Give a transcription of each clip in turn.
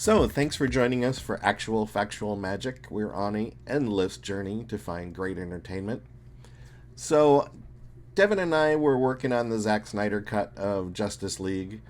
So, thanks for joining us for Actual Factual Magic. We're on a endless journey to find great entertainment. So, Devin and I were working on the Zack Snyder cut of Justice League,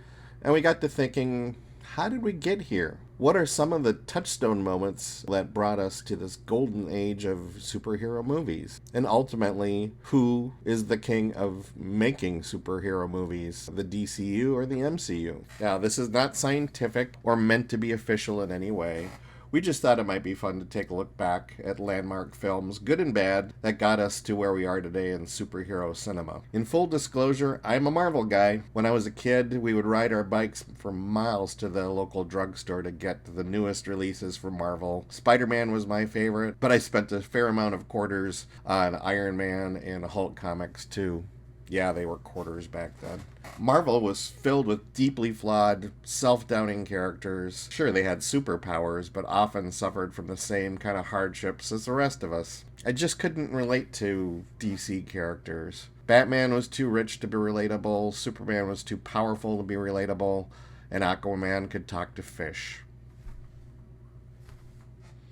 and we got to thinking, how did we get here? What are some of the touchstone moments that brought us to this golden age of superhero movies? And ultimately, who is the king of making superhero movies? The DCU or the MCU? Now, this is not scientific or meant to be official in any way. We just thought it might be fun to take a look back at landmark films, good and bad, that got us to where we are today in superhero cinema. In full disclosure, I'm a Marvel guy. When I was a kid, we would ride our bikes for miles to the local drugstore to get the newest releases from Marvel. Spider-Man was my favorite, but I spent a fair amount of quarters on Iron Man and Hulk comics too. Yeah, they were quarters back then. Marvel was filled with deeply flawed, self-doubting characters. Sure, they had superpowers, but often suffered from the same kind of hardships as the rest of us. I just couldn't relate to DC characters. Batman was too rich to be relatable, Superman was too powerful to be relatable, and Aquaman could talk to fish.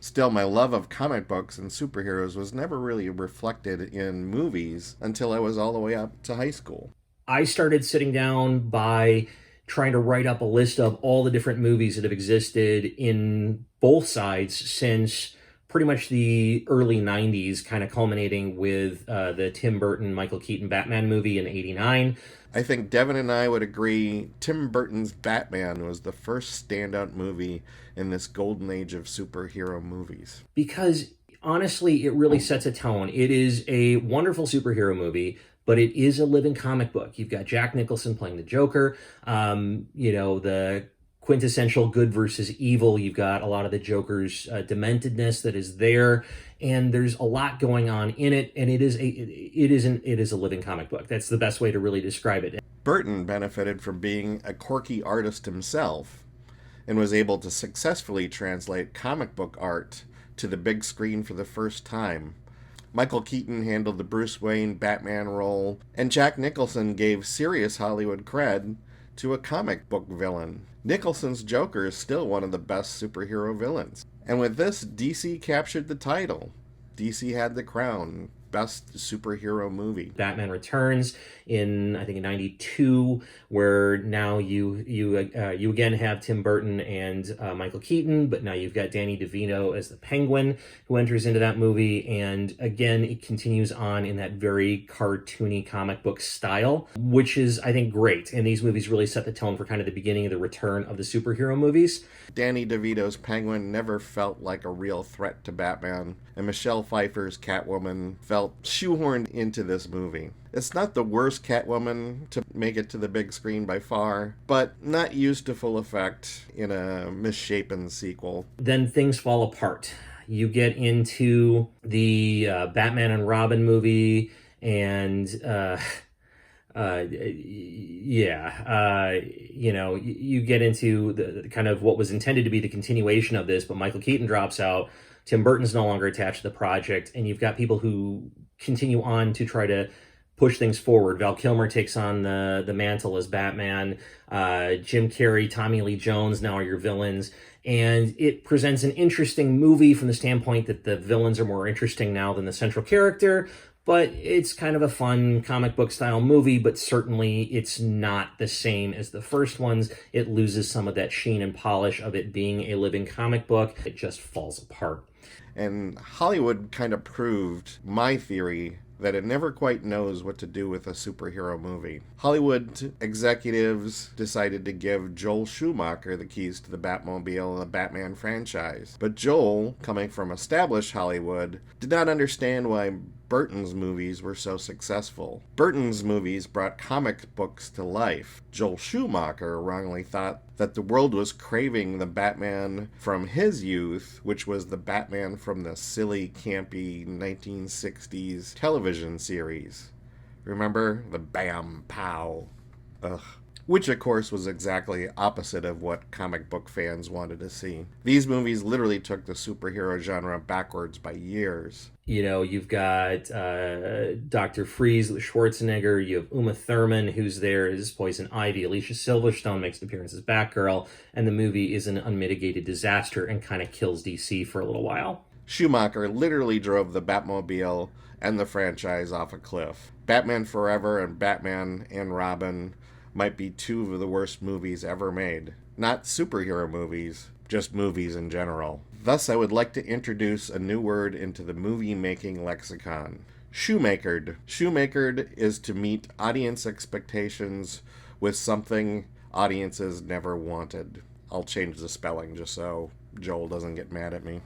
Still, my love of comic books and superheroes was never really reflected in movies until I was all the way up to high school. I started sitting down by trying to write up a list of all the different movies that have existed in both sides since pretty much the early 90s, kind of culminating with the Tim Burton, Michael Keaton Batman movie in 89. I think Devin and I would agree Tim Burton's Batman was the first standout movie in this golden age of superhero movies. Because honestly, it really sets a tone. It is a wonderful superhero movie, but it is a living comic book. You've got Jack Nicholson playing the Joker, the quintessential good versus evil. You've got a lot of the Joker's dementedness that is there, and there's a lot going on in it. And it is a living comic book. That's the best way to really describe it. Burton benefited from being a quirky artist himself and was able to successfully translate comic book art to the big screen for the first time. Michael Keaton handled the Bruce Wayne Batman role, and Jack Nicholson gave serious Hollywood cred to a comic book villain. Nicholson's Joker is still one of the best superhero villains. And with this, DC captured the title. DC had the crown. Best superhero movie. Batman Returns in, I think, in 92, where now you again have Tim Burton and Michael Keaton, but now you've got Danny DeVito as the Penguin who enters into that movie, and again it continues on in that very cartoony comic book style, which is, I think, great. And these movies really set the tone for kind of the beginning of the return of the superhero movies. Danny DeVito's Penguin never felt like a real threat to Batman, and Michelle Pfeiffer's Catwoman felt shoehorned into this movie. It's not the worst Catwoman to make it to the big screen by far, but not used to full effect in a misshapen sequel. Then things fall apart. You get into the Batman and Robin movie, and you get into the kind of what was intended to be the continuation of this, but Michael Keaton drops out. Tim Burton's no longer attached to the project, and you've got people who continue on to try to push things forward. Val Kilmer takes on the mantle as Batman. Jim Carrey, Tommy Lee Jones now are your villains. And it presents an interesting movie from the standpoint that the villains are more interesting now than the central character. But it's kind of a fun comic book style movie, but certainly it's not the same as the first ones. It loses some of that sheen and polish of it being a living comic book. It just falls apart. And Hollywood kind of proved my theory that it never quite knows what to do with a superhero movie. Hollywood executives decided to give Joel Schumacher the keys to the Batmobile and the Batman franchise. But Joel, coming from established Hollywood, did not understand why Burton's movies were so successful. Burton's movies brought comic books to life. Joel Schumacher wrongly thought that the world was craving the Batman from his youth, which was the Batman from the silly, campy 1960s television series. Remember? The Bam Pow. Ugh. which of course was exactly opposite of what comic book fans wanted to see. These movies literally took the superhero genre backwards by years. You know, you've got Dr. Freeze with Schwarzenegger. You have Uma Thurman, who's there as Poison Ivy. Alicia Silverstone makes an appearance as Batgirl, and the movie is an unmitigated disaster and kind of kills DC for a little while. Schumacher literally drove the Batmobile and the franchise off a cliff. Batman Forever and Batman and Robin might be two of the worst movies ever made. Not superhero movies, just movies in general. Thus, I would like to introduce a new word into the movie-making lexicon. Shoemakered. Shoemakered is to meet audience expectations with something audiences never wanted. I'll change the spelling just so Joel doesn't get mad at me.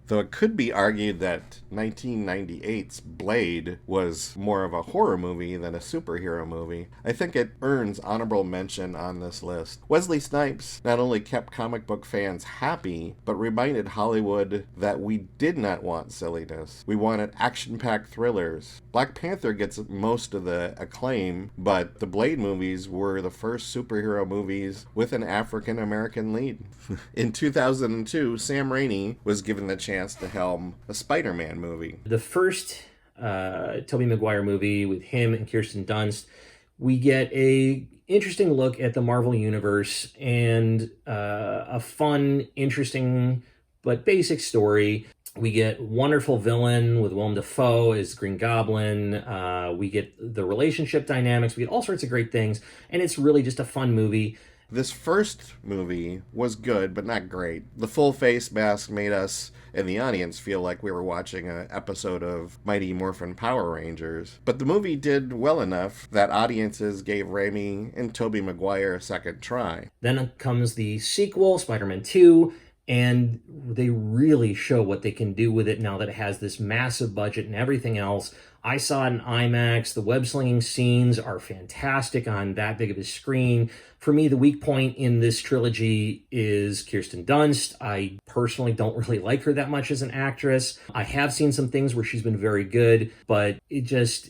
Though it could be argued that 1998's Blade was more of a horror movie than a superhero movie, I think it earns honorable mention on this list. Wesley Snipes not only kept comic book fans happy, but reminded Hollywood that we did not want silliness. We wanted action-packed thrillers. Black Panther gets most of the acclaim, but the Blade movies were the first superhero movies with an African-American lead. In 2002, Sam Raimi was given the chance to helm a Spider-Man movie. The first Tobey Maguire movie with him and Kirsten Dunst, we get a interesting look at the Marvel Universe and a fun, interesting, but basic story. We get wonderful villain with Willem Dafoe as Green Goblin. We get the relationship dynamics. We get all sorts of great things. And it's really just a fun movie. This first movie was good, but not great. The full face mask made us and the audience feel like we were watching an episode of Mighty Morphin Power Rangers. But the movie did well enough that audiences gave Raimi and Tobey Maguire a second try. Then comes the sequel, Spider-Man 2, and they really show what they can do with it now that it has this massive budget and everything else. I saw it in IMAX. The web-slinging scenes are fantastic on that big of a screen. For me, the weak point in this trilogy is Kirsten Dunst. I personally don't really like her that much as an actress. I have seen some things where she's been very good, but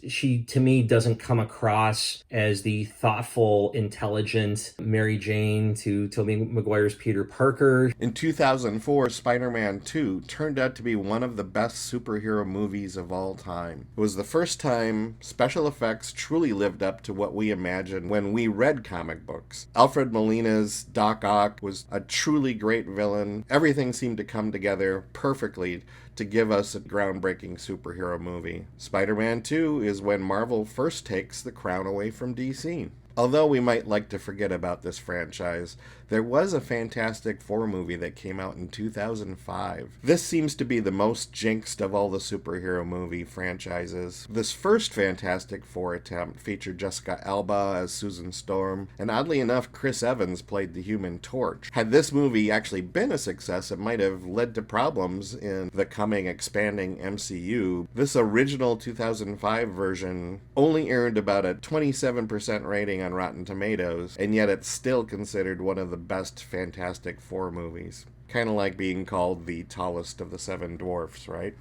she, to me, doesn't come across as the thoughtful, intelligent Mary Jane to Tobey Maguire's Peter Parker. In 2004, Spider-Man 2 turned out to be one of the best superhero movies of all time. It was the first time special effects truly lived up to what we imagined when we read comic books. Alfred Molina's Doc Ock was a truly great villain. Everything seemed to come together perfectly to give us a groundbreaking superhero movie. Spider-Man 2 is when Marvel first takes the crown away from DC. Although we might like to forget about this franchise, there was a Fantastic Four movie that came out in 2005. This seems to be the most jinxed of all the superhero movie franchises. This first Fantastic Four attempt featured Jessica Alba as Susan Storm, and oddly enough, Chris Evans played the Human Torch. Had this movie actually been a success, it might have led to problems in the coming expanding MCU. This original 2005 version only earned about a 27% rating on Rotten Tomatoes, and yet it's still considered one of the best Fantastic Four movies. Kind of like being called the tallest of the seven dwarfs, right?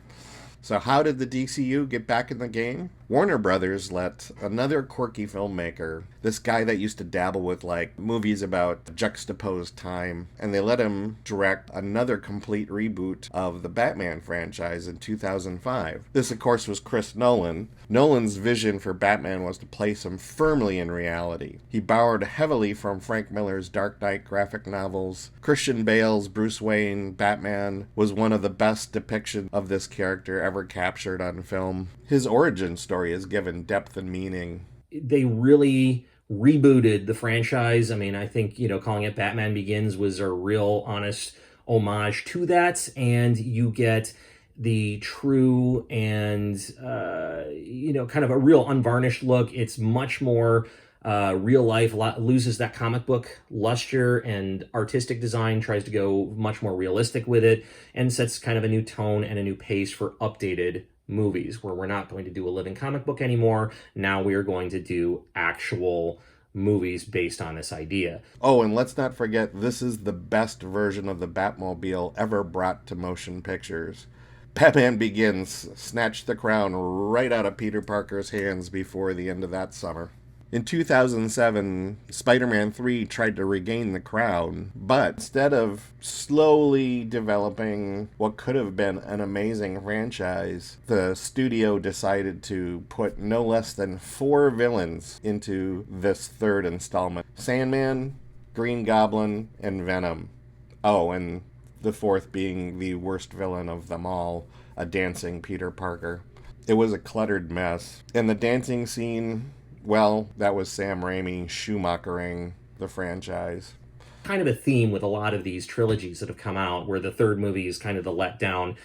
So how did the DCU get back in the game? Warner Brothers let another quirky filmmaker, this guy that used to dabble with like movies about juxtaposed time, and they let him direct another complete reboot of the Batman franchise in 2005. This, of course, was Chris Nolan. Nolan's vision for Batman was to place him firmly in reality. He borrowed heavily from Frank Miller's Dark Knight graphic novels. Christian Bale's Bruce Wayne Batman was one of the best depictions of this character ever captured on film. His origin story is given depth and meaning. They really rebooted the franchise. I mean, I think, calling it Batman Begins was a real honest homage to that. And you get the true and, kind of a real unvarnished look. It's much more real life, loses that comic book luster, and artistic design tries to go much more realistic with it and sets kind of a new tone and a new pace for updated movies, where we're not going to do a living comic book anymore. Now we are going to do actual movies based on this idea. Oh, and let's not forget, this is the best version of the Batmobile ever brought to motion pictures. Batman Begins snatched the crown right out of Peter Parker's hands before the end of that summer. In 2007, Spider-Man 3 tried to regain the crown, but instead of slowly developing what could have been an amazing franchise, the studio decided to put no less than 4 villains into this third installment: Sandman, Green Goblin, and Venom. Oh, and the fourth being the worst villain of them all, a dancing Peter Parker. It was a cluttered mess. And the dancing scene, well, that was Sam Raimi Schumachering the franchise. Kind of a theme with a lot of these trilogies that have come out, where the third movie is kind of the letdown.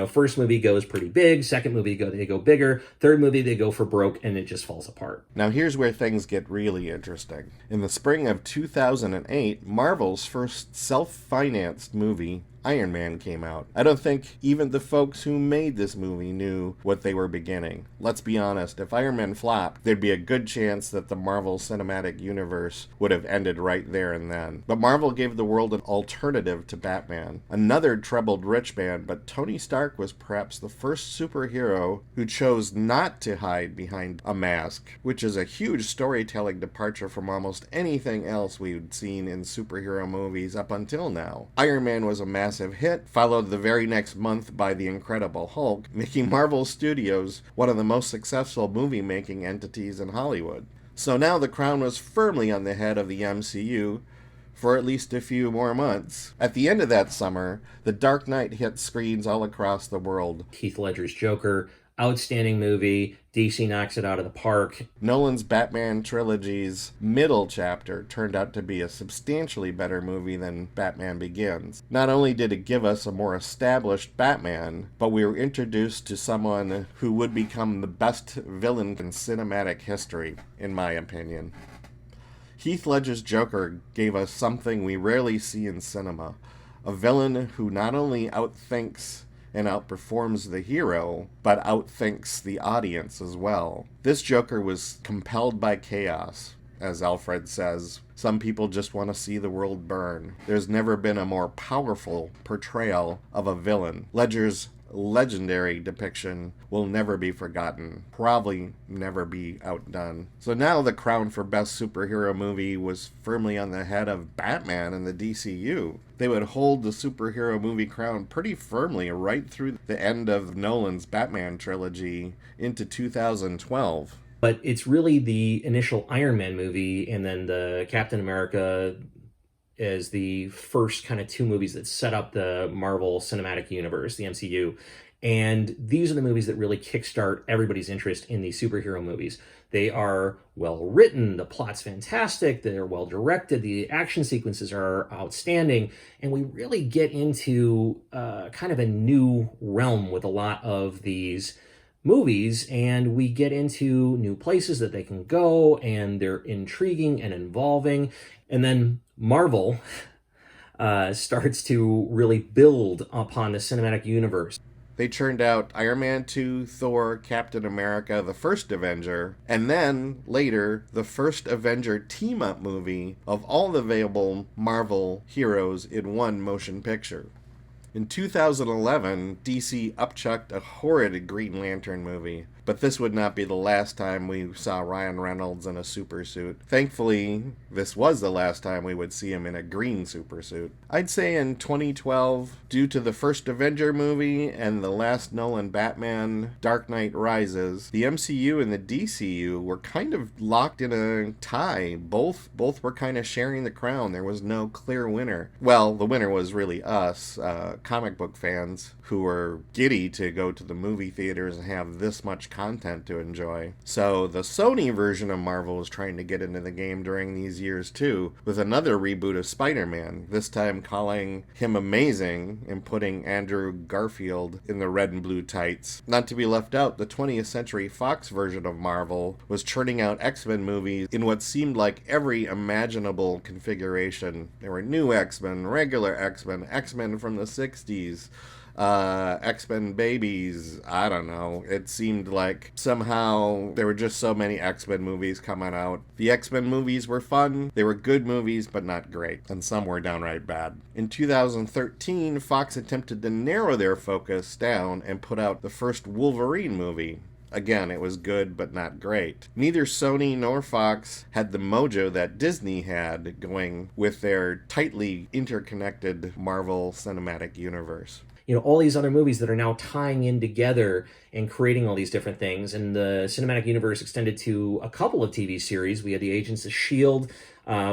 First movie goes pretty big, second movie they go bigger, third movie they go for broke, and it just falls apart. Now here's where things get really interesting. In the spring of 2008, Marvel's first self-financed movie, Iron Man, came out. I don't think even the folks who made this movie knew what they were beginning. Let's be honest, if Iron Man flopped, there'd be a good chance that the Marvel Cinematic Universe would have ended right there and then. But Marvel gave the world an alternative to Batman. Another troubled rich man, but Tony Stark was perhaps the first superhero who chose not to hide behind a mask, which is a huge storytelling departure from almost anything else we'd seen in superhero movies up until now. Iron Man was a massive hit, followed the very next month by The Incredible Hulk, making Marvel Studios one of the most successful movie-making entities in Hollywood. So now the crown was firmly on the head of the MCU for at least a few more months. At the end of that summer, The Dark Knight hit screens all across the world. Heath Ledger's Joker, outstanding movie. DC knocks it out of the park. Nolan's Batman trilogy's middle chapter turned out to be a substantially better movie than Batman Begins. Not only did it give us a more established Batman, but we were introduced to someone who would become the best villain in cinematic history, in my opinion. Heath Ledger's Joker gave us something we rarely see in cinema: a villain who not only outthinks and outperforms the hero, but outthinks the audience as well. This Joker was compelled by chaos. As Alfred says, some people just want to see the world burn. There's never been a more powerful portrayal of a villain. Ledger's legendary depiction will never be forgotten, probably never be outdone. So now the crown for best superhero movie was firmly on the head of Batman and the DCU. They would hold the superhero movie crown pretty firmly right through the end of Nolan's Batman trilogy into 2012. But it's really the initial Iron Man movie and then the Captain America as the first kind of two movies that set up the Marvel Cinematic Universe, the MCU. And these are the movies that really kickstart everybody's interest in these superhero movies. They are well written, the plot's fantastic, they're well directed, the action sequences are outstanding, and we really get into kind of a new realm with a lot of these movies, and we get into new places that they can go, and they're intriguing and involving. And then Marvel starts to really build upon the cinematic universe. They churned out Iron Man 2, Thor, Captain America, the first Avenger, and then, later, the first Avenger team-up movie of all the available Marvel heroes in one motion picture. In 2011, DC upchucked a horrid Green Lantern movie, but this would not be the last time we saw Ryan Reynolds in a supersuit. Thankfully, this was the last time we would see him in a green supersuit. I'd say in 2012, due to the first Avenger movie and the last Nolan Batman, Dark Knight Rises, the MCU and the DCU were kind of locked in a tie. Both were kind of sharing the crown. There was no clear winner. Well, the winner was really us, comic book fans, who were giddy to go to the movie theaters and have this much content to enjoy. So the Sony version of Marvel was trying to get into the game during these years too, with another reboot of Spider-Man, this time calling him amazing and putting Andrew Garfield in the red and blue tights. Not to be left out, the 20th Century Fox version of Marvel was churning out X-Men movies in what seemed like every imaginable configuration. There were new X-Men, regular X-Men, X-Men from the 60s, X-Men babies, I don't know. It seemed like somehow there were just so many X-Men movies coming out. The X-Men movies were fun, they were good movies, but not great, and some were downright bad. In 2013, Fox attempted to narrow their focus down and put out the first Wolverine movie. Again, it was good but not great. Neither Sony nor Fox had the mojo that Disney had going with their tightly interconnected Marvel Cinematic Universe. All these other movies that are now tying in together and creating all these different things. And the cinematic universe extended to a couple of TV series. We had the Agents of S.H.I.E.L.D.,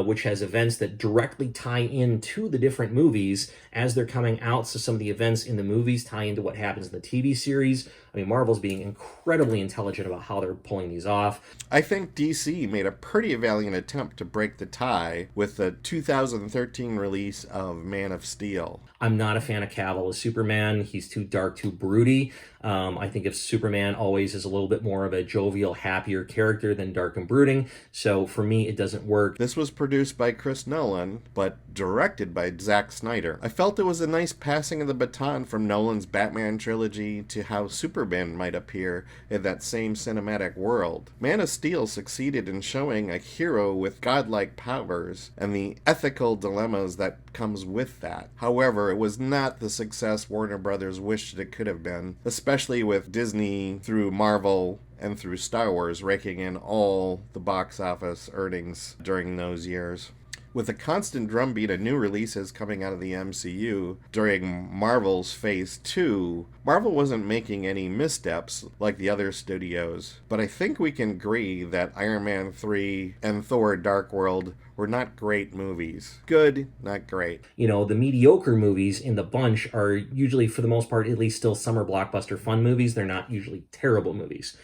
which has events that directly tie into the different movies as they're coming out. So some of the events in the movies tie into what happens in the TV series. I mean, Marvel's being incredibly intelligent about how they're pulling these off. I think DC made a pretty valiant attempt to break the tie with the 2013 release of Man of Steel. I'm not a fan of Cavill as Superman. He's too dark, too broody. I think if Superman always is a little bit more of a jovial, happier character than dark and brooding. So for me, it doesn't work. This was produced by Chris Nolan, but directed by Zack Snyder. I felt it was a nice passing of the baton from Nolan's Batman trilogy to how Superman might appear in that same cinematic world. Man of Steel succeeded in showing a hero with godlike powers and the ethical dilemmas that comes with that. However, it was not the success Warner Brothers wished it could have been, especially with Disney through Marvel and through Star Wars raking in all the box office earnings during those years. With a constant drumbeat of new releases coming out of the MCU during Marvel's Phase 2, Marvel wasn't making any missteps like the other studios, but I think we can agree that Iron Man 3 and Thor Dark World were not great movies. Good, not great. The mediocre movies in the bunch are usually, for the most part, at least still summer blockbuster fun movies. They're not usually terrible movies.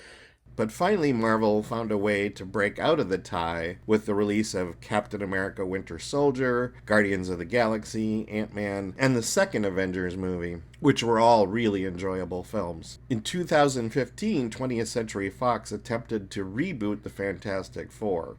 But finally, Marvel found a way to break out of the tie with the release of Captain America Winter Soldier, Guardians of the Galaxy, Ant-Man, and the second Avengers movie, which were all really enjoyable films. In 2015, 20th Century Fox attempted to reboot the Fantastic Four.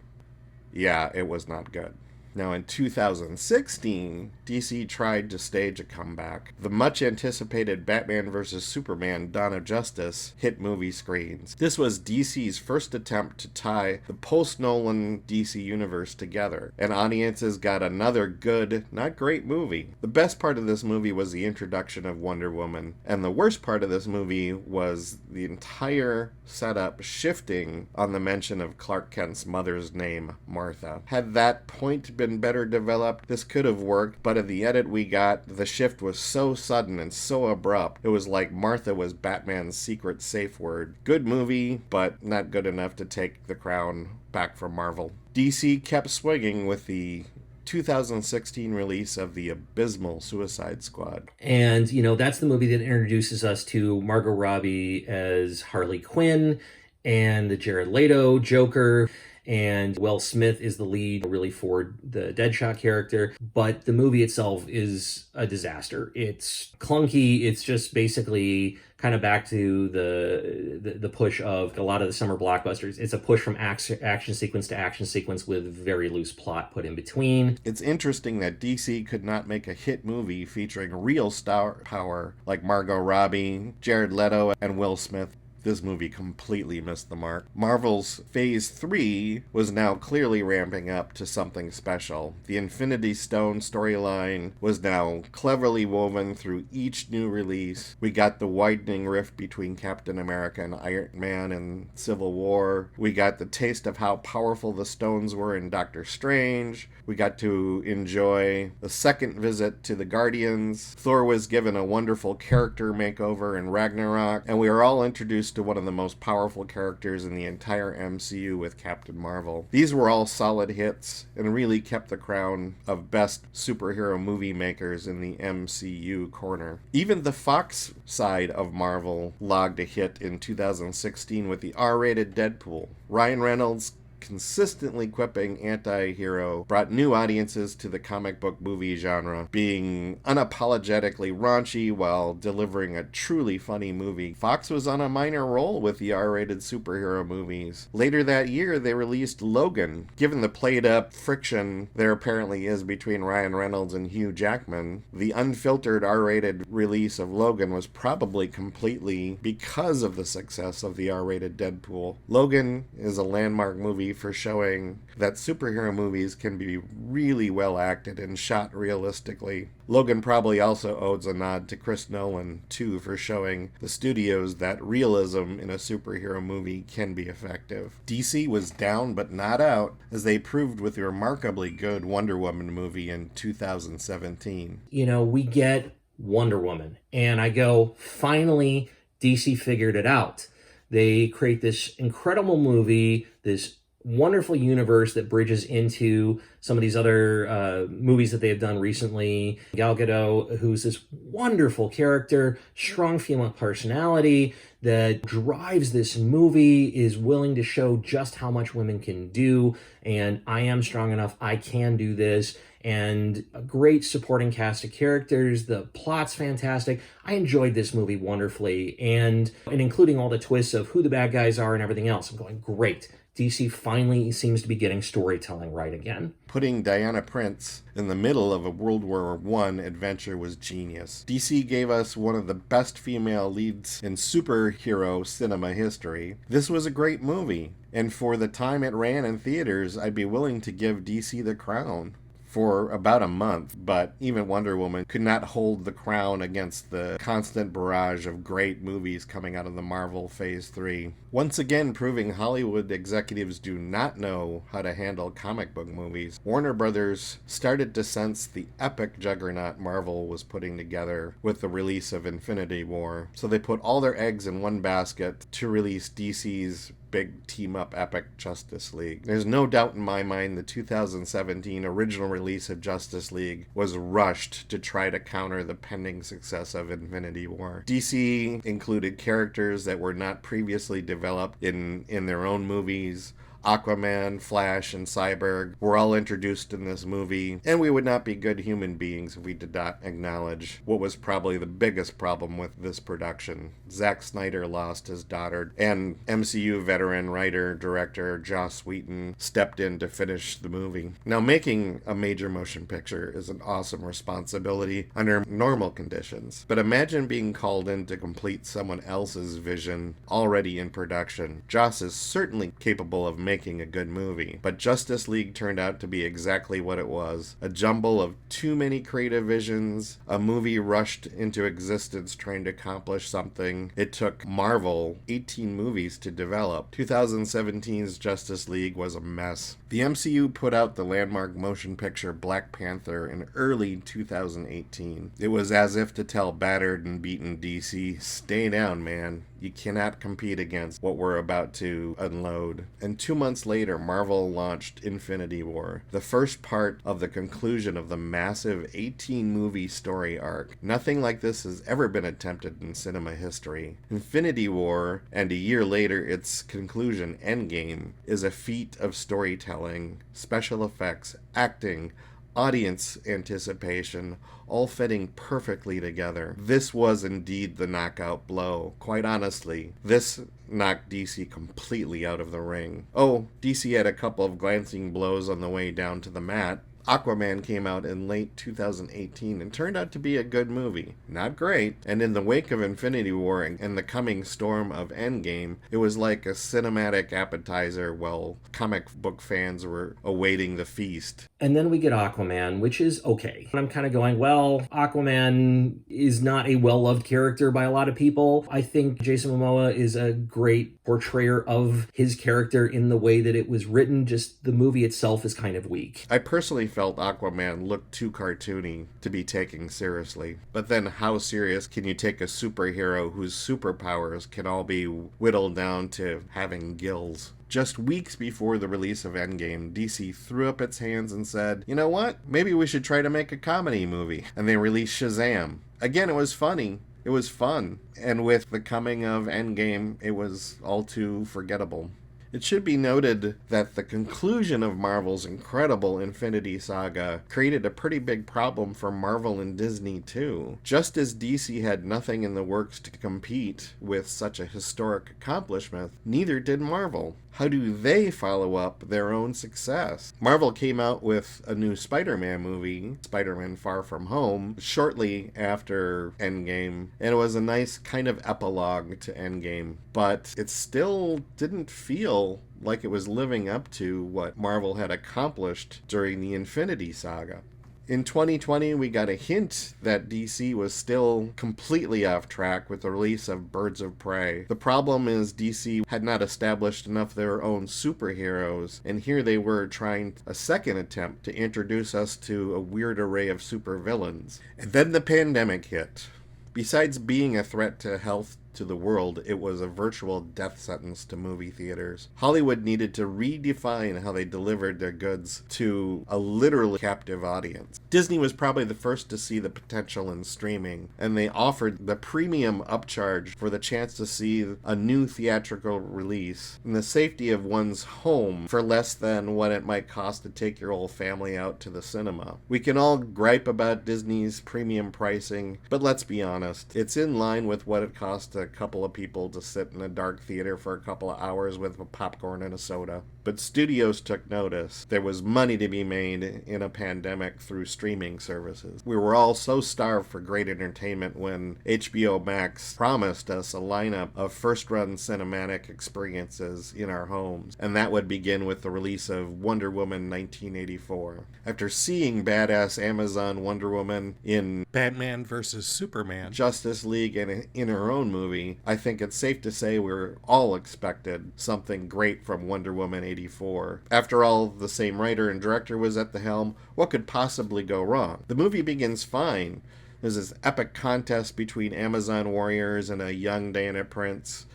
Yeah, it was not good. Now, in 2016, DC tried to stage a comeback. The much-anticipated Batman vs. Superman Dawn of Justice hit movie screens. This was DC's first attempt to tie the post-Nolan DC universe together, and audiences got another good, not great movie. The best part of this movie was the introduction of Wonder Woman, and the worst part of this movie was the entire setup shifting on the mention of Clark Kent's mother's name, Martha. Had that point been better developed, this could have worked, but in the edit we got, the shift was so sudden and so abrupt, it was like Martha was Batman's secret safe word. Good movie, but not good enough to take the crown back from Marvel. DC kept swinging with the 2016 release of the abysmal Suicide Squad. And, that's the movie that introduces us to Margot Robbie as Harley Quinn and the Jared Leto Joker. And Will Smith is the lead, really, for the Deadshot character. But the movie itself is a disaster. It's clunky. It's just basically kind of back to the push of a lot of the summer blockbusters. It's a push from action sequence to action sequence with very loose plot put in between. It's interesting that DC could not make a hit movie featuring real star power like Margot Robbie, Jared Leto, and Will Smith. This movie completely missed the mark. Marvel's Phase 3 was now clearly ramping up to something special. The Infinity Stone storyline was now cleverly woven through each new release. We got the widening rift between Captain America and Iron Man in Civil War. We got the taste of how powerful the stones were in Doctor Strange. We got to enjoy the second visit to the Guardians. Thor was given a wonderful character makeover in Ragnarok, and we are all introduced to one of the most powerful characters in the entire MCU with Captain Marvel. These were all solid hits and really kept the crown of best superhero movie makers in the MCU corner. Even the Fox side of Marvel logged a hit in 2016 with the R-rated Deadpool. Ryan Reynolds, consistently quipping anti-hero, brought new audiences to the comic book movie genre, being unapologetically raunchy while delivering a truly funny movie. Fox was on a minor roll with the R-rated superhero movies. Later that year, they released Logan. Given the played-up friction there apparently is between Ryan Reynolds and Hugh Jackman, the unfiltered R-rated release of Logan was probably completely because of the success of the R-rated Deadpool. Logan is a landmark movie movie for showing that superhero movies can be really well acted and shot realistically. Logan probably also owes a nod to Chris Nolan, too, for showing the studios that realism in a superhero movie can be effective. DC was down but not out, as they proved with the remarkably good Wonder Woman movie in 2017. We get Wonder Woman, and I go, finally, DC figured it out. They create this incredible movie, this wonderful universe that bridges into some of these other movies that they have done recently. Gal Gadot, who's this wonderful character, strong female personality that drives this movie, is willing to show just how much women can do, and I am strong enough, I can do this. And a great supporting cast of characters. The plot's fantastic. I enjoyed this movie wonderfully, and including all the twists of who the bad guys are and everything else. I'm going, great. DC finally seems to be getting storytelling right again. Putting Diana Prince in the middle of a World War I adventure was genius. DC gave us one of the best female leads in superhero cinema history. This was a great movie, and for the time it ran in theaters, I'd be willing to give DC the crown for about a month, but even Wonder Woman could not hold the crown against the constant barrage of great movies coming out of the Marvel Phase 3. Once again proving Hollywood executives do not know how to handle comic book movies, Warner Brothers started to sense the epic juggernaut Marvel was putting together with the release of Infinity War, so they put all their eggs in one basket to release DC's big team-up epic Justice League. There's no doubt in my mind the 2017 original release of Justice League was rushed to try to counter the pending success of Infinity War. DC included characters that were not previously developed in their own movies. Aquaman, Flash, and Cyborg were all introduced in this movie, and we would not be good human beings if we did not acknowledge what was probably the biggest problem with this production. Zack Snyder lost his daughter, and MCU veteran writer-director Joss Whedon stepped in to finish the movie. Now, making a major motion picture is an awesome responsibility under normal conditions, but imagine being called in to complete someone else's vision already in production. Joss is certainly capable of making a good movie, but Justice League turned out to be exactly what it was: a jumble of too many creative visions, a movie rushed into existence trying to accomplish something it took Marvel 18 movies to develop. 2017's Justice League was a mess. The MCU put out the landmark motion picture Black Panther in early 2018. It was as if to tell battered and beaten DC, stay down, man. You cannot compete against what we're about to unload. And 2 months later, Marvel launched Infinity War, the first part of the conclusion of the massive 18-movie story arc. Nothing like this has ever been attempted in cinema history. Infinity War, and a year later its conclusion, Endgame, is a feat of storytelling, special effects, acting, audience anticipation, all fitting perfectly together. This was indeed the knockout blow. Quite honestly, this knocked DC completely out of the ring. Oh, DC had a couple of glancing blows on the way down to the mat. Aquaman came out in late 2018 and turned out to be a good movie. Not great, and in the wake of Infinity War and the coming storm of Endgame, it was like a cinematic appetizer while comic book fans were awaiting the feast. And then we get Aquaman, which is okay. And I'm kind of going, well, Aquaman is not a well-loved character by a lot of people. I think Jason Momoa is a great portrayer of his character in the way that it was written. Just the movie itself is kind of weak. I personally felt Aquaman looked too cartoony to be taken seriously. But then how serious can you take a superhero whose superpowers can all be whittled down to having gills? Just weeks before the release of Endgame, DC threw up its hands and said, you know what? Maybe we should try to make a comedy movie. And they released Shazam. Again, it was funny. It was fun. And with the coming of Endgame, it was all too forgettable. It should be noted that the conclusion of Marvel's incredible Infinity Saga created a pretty big problem for Marvel and Disney too. Just as DC had nothing in the works to compete with such a historic accomplishment, neither did Marvel. How do they follow up their own success? Marvel came out with a new Spider-Man movie, Spider-Man Far From Home, shortly after Endgame, and it was a nice kind of epilogue to Endgame, but it still didn't feel feel like it was living up to what Marvel had accomplished during the Infinity Saga. In 2020, we got a hint that DC was still completely off track with the release of Birds of Prey. The problem is DC had not established enough of their own superheroes, and here they were trying a second attempt to introduce us to a weird array of supervillains. And then the pandemic hit. Besides being a threat to health to the world, it was a virtual death sentence to movie theaters. Hollywood needed to redefine how they delivered their goods to a literally captive audience. Disney was probably the first to see the potential in streaming, and they offered the premium upcharge for the chance to see a new theatrical release in the safety of one's home for less than what it might cost to take your whole family out to the cinema. We can all gripe about Disney's premium pricing, but let's be honest, it's in line with what it costs a couple of people to sit in a dark theater for a couple of hours with a popcorn and a soda. But studios took notice. There was money to be made in a pandemic through streaming services. We were all so starved for great entertainment when HBO Max promised us a lineup of first-run cinematic experiences in our homes, and that would begin with the release of Wonder Woman 1984. After seeing badass Amazon Wonder Woman in Batman vs. Superman, Justice League, and in her own movie, I think it's safe to say we're all expected something great from Wonder Woman 84. After all, the same writer and director was at the helm. What could possibly go wrong? The movie begins fine. There's this epic contest between Amazon warriors and a young Diana Prince.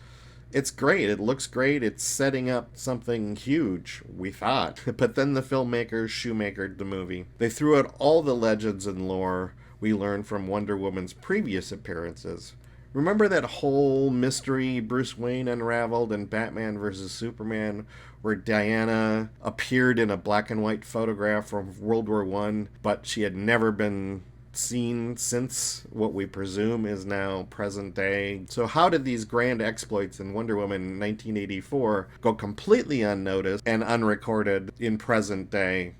It's great. It looks great. It's setting up something huge, we thought. But then the filmmakers shoemakered the movie. They threw out all the legends and lore we learned from Wonder Woman's previous appearances. Remember that whole mystery Bruce Wayne unraveled in Batman vs. Superman, where Diana appeared in a black and white photograph from World War I, but she had never been seen since what we presume is now present day. So how did these grand exploits in Wonder Woman 1984 go completely unnoticed and unrecorded in present day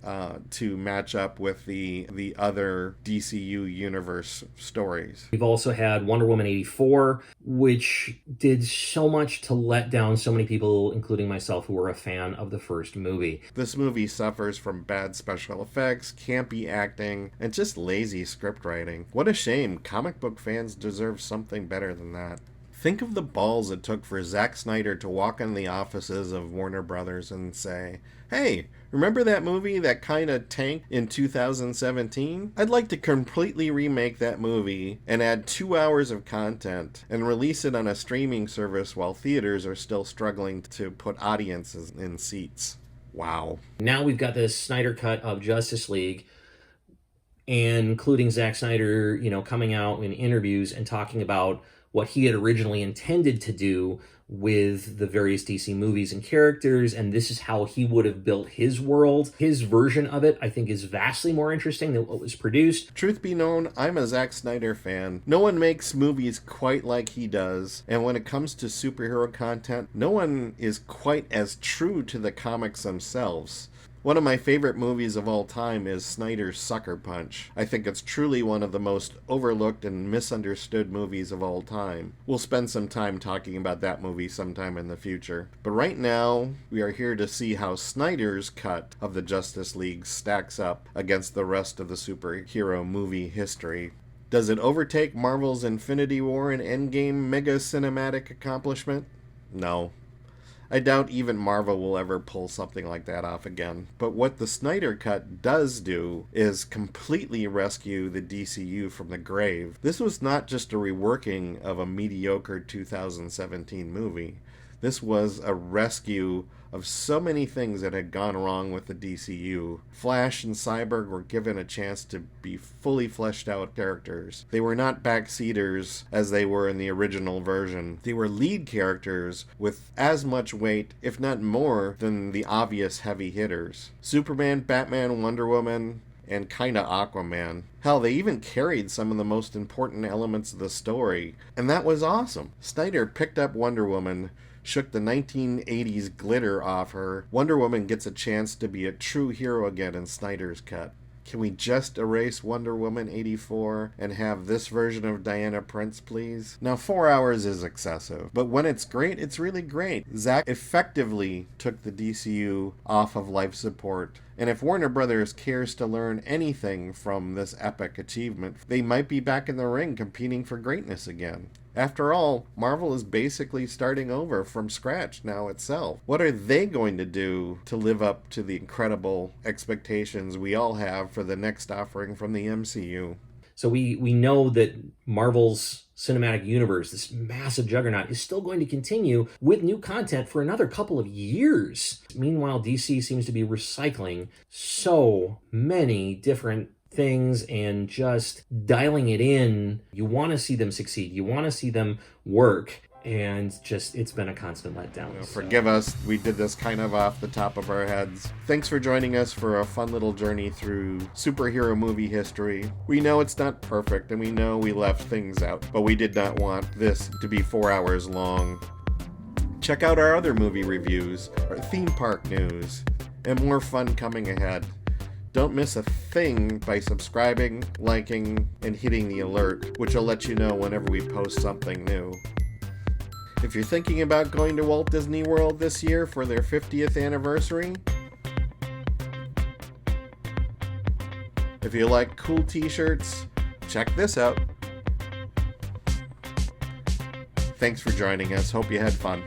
to match up with the other DCU universe stories? We've also had Wonder Woman 84, which did so much to let down so many people, including myself, who were a fan of the first movie. This movie suffers from bad special effects, campy acting, and just lazy script writing. What a shame. Comic book fans deserve something better than that. Think of the balls it took for Zack Snyder to walk in the offices of Warner Brothers and say, "Hey, remember that movie that kind of tanked in 2017? I'd like to completely remake that movie and add 2 hours of content and release it on a streaming service while theaters are still struggling to put audiences in seats." Wow. Now we've got this Snyder cut of Justice League, and including Zack Snyder, coming out in interviews and talking about what he had originally intended to do with the various DC movies and characters, and this is how he would have built his world. His version of it, I think, is vastly more interesting than what was produced. Truth be known, I'm a Zack Snyder fan. No one makes movies quite like he does, and when it comes to superhero content, no one is quite as true to the comics themselves. One of my favorite movies of all time is Snyder's Sucker Punch. I think it's truly one of the most overlooked and misunderstood movies of all time. We'll spend some time talking about that movie sometime in the future. But right now, we are here to see how Snyder's cut of the Justice League stacks up against the rest of the superhero movie history. Does it overtake Marvel's Infinity War and Endgame mega cinematic accomplishment? No. I doubt even Marvel will ever pull something like that off again. But what the Snyder Cut does do is completely rescue the DCU from the grave. This was not just a reworking of a mediocre 2017 movie. This was a rescue of so many things that had gone wrong with the DCU. Flash and Cyborg were given a chance to be fully fleshed out characters. They were not backseaters as they were in the original version. They were lead characters with as much weight, if not more, than the obvious heavy hitters. Superman, Batman, Wonder Woman, and kinda Aquaman. Hell, they even carried some of the most important elements of the story, and that was awesome. Snyder picked up Wonder Woman, shook the 1980s glitter off her. Wonder Woman gets a chance to be a true hero again in Snyder's cut. Can we just erase Wonder Woman 84 and have this version of Diana Prince, please? Now, 4 hours is excessive, but when it's great, it's really great. Zack effectively took the DCU off of life support. And if Warner Brothers cares to learn anything from this epic achievement, they might be back in the ring competing for greatness again. After all, Marvel is basically starting over from scratch now itself. What are they going to do to live up to the incredible expectations we all have for the next offering from the MCU? So we know that Marvel's cinematic universe, this massive juggernaut, is still going to continue with new content for another couple of years. Meanwhile, DC seems to be recycling so many different things and just dialing it in. You want to see them succeed. You want to see them work. And just, it's been a constant letdown. Forgive us, we did this kind of off the top of our heads. Thanks for joining us for a fun little journey through superhero movie history. We know it's not perfect, and we know we left things out, but we did not want this to be 4 hours long. Check out our other movie reviews, our theme park news, and more fun coming ahead. Don't miss a thing by subscribing, liking, and hitting the alert, which will let you know whenever we post something new. If you're thinking about going to Walt Disney World this year for their 50th anniversary, if you like cool t-shirts, check this out. Thanks for joining us. Hope you had fun.